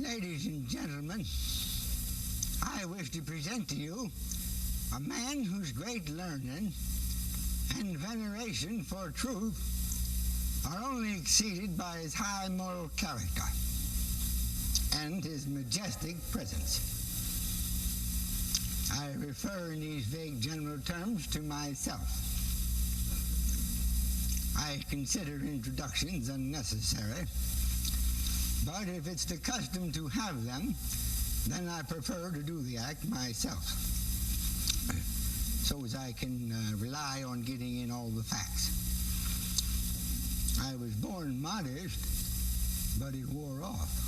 Ladies and gentlemen, I wish to present to you a man whose great learning and veneration for truth are only exceeded by his high moral character and his majestic presence. I refer in these vague general terms to myself. I consider introductions unnecessary, but if it's the custom to have them, then I prefer to do the act myself, so as I can rely on getting in all the facts. I was born modest, but it wore off.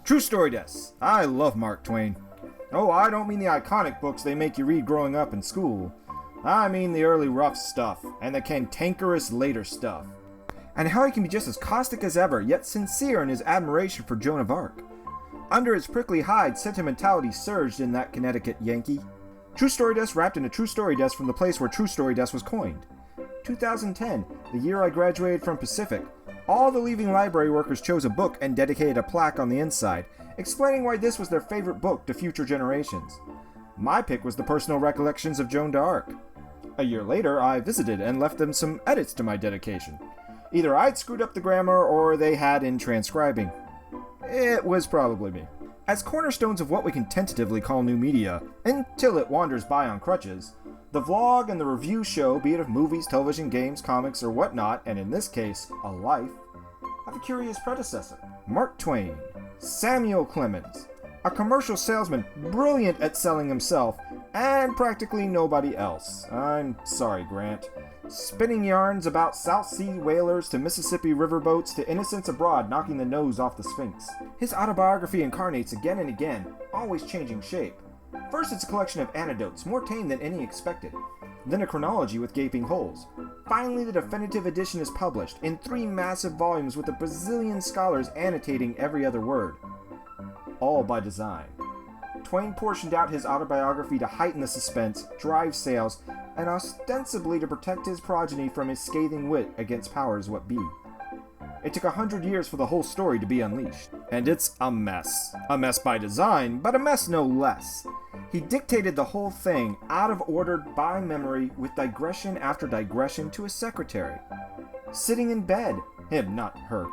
TrueStoryDesu. I love Mark Twain. Oh, I don't mean the iconic books they make you read growing up in school. I mean the early rough stuff, and the cantankerous later stuff. And how he can be just as caustic as ever, yet sincere in his admiration for Joan of Arc. Under his prickly hide, sentimentality surged in that Connecticut Yankee. TrueStoryDesu wrapped in a TrueStoryDesu from the place where TrueStoryDesu was coined. 2010, the year I graduated from Pacific. All the leaving library workers chose a book and dedicated a plaque on the inside, explaining why this was their favorite book to future generations. My pick was the personal recollections of Joan d'Arc. A year later, I visited and left them some edits to my dedication. Either I'd screwed up the grammar or they had in transcribing. It was probably me. As cornerstones of what we can tentatively call new media, until it wanders by on crutches, the vlog and the review show, be it of movies, television, games, comics, or whatnot, and in this case, a life, have a curious predecessor. Mark Twain, Samuel Clemens, a commercial salesman brilliant at selling himself, and practically nobody else. I'm sorry, Grant. Spinning yarns about South Sea whalers to Mississippi riverboats to innocents abroad knocking the nose off the Sphinx. His autobiography incarnates again and again, always changing shape. First, it's a collection of anecdotes, more tame than any expected. Then a chronology with gaping holes. Finally, the definitive edition is published, in 3 massive volumes with a bazillion scholars annotating every other word. All by design. Twain portioned out his autobiography to heighten the suspense, drive sales, and ostensibly to protect his progeny from his scathing wit against powers what be. It took 100 years for the whole story to be unleashed. And it's a mess. A mess by design, but a mess no less. He dictated the whole thing, out of order by memory, with digression after digression to his secretary. Sitting in bed. Him, not her.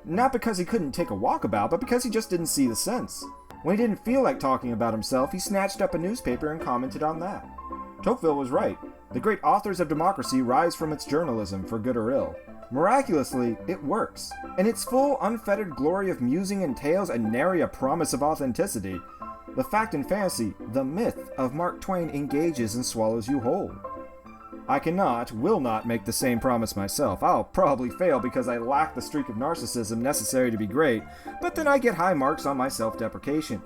Not because he couldn't take a walkabout, but because he just didn't see the sense. When he didn't feel like talking about himself, he snatched up a newspaper and commented on that. Tocqueville was right. The great authors of democracy rise from its journalism, for good or ill. Miraculously, it works. In its full, unfettered glory of musing and tales and nary a promise of authenticity, the fact and fantasy, the myth of Mark Twain engages and swallows you whole. I cannot, will not make the same promise myself. I'll probably fail because I lack the streak of narcissism necessary to be great, but then I get high marks on my self-deprecation.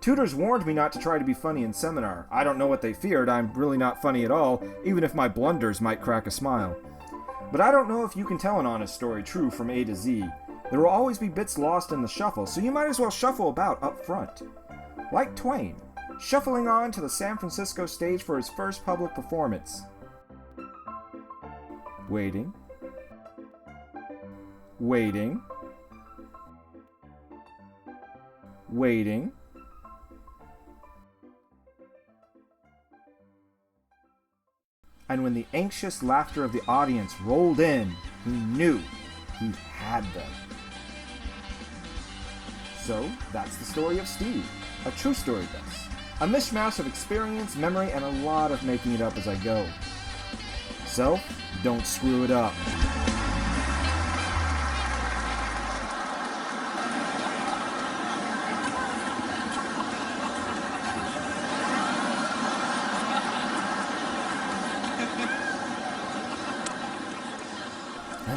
Tutors warned me not to try to be funny in seminar. I don't know what they feared. I'm really not funny at all, even if my blunders might crack a smile. But I don't know if you can tell an honest story true from A to Z. There will always be bits lost in the shuffle, so you might as well shuffle about up front. Like Twain, shuffling on to the San Francisco stage for his first public performance. Waiting. Waiting. Waiting. And when the anxious laughter of the audience rolled in, he knew he had them. So, that's the story of Steve, a true story Desu. A mishmash of experience, memory, and a lot of making it up as I go. So, don't screw it up.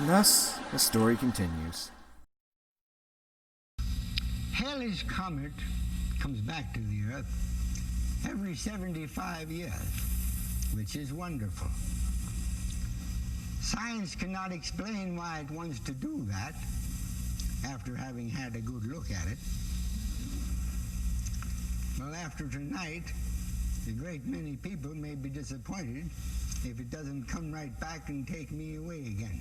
And thus, the story continues. Halley's Comet comes back to the Earth every 75 years, which is wonderful. Science cannot explain why it wants to do that after having had a good look at it. Well, after tonight, a great many people may be disappointed if it doesn't come right back and take me away again.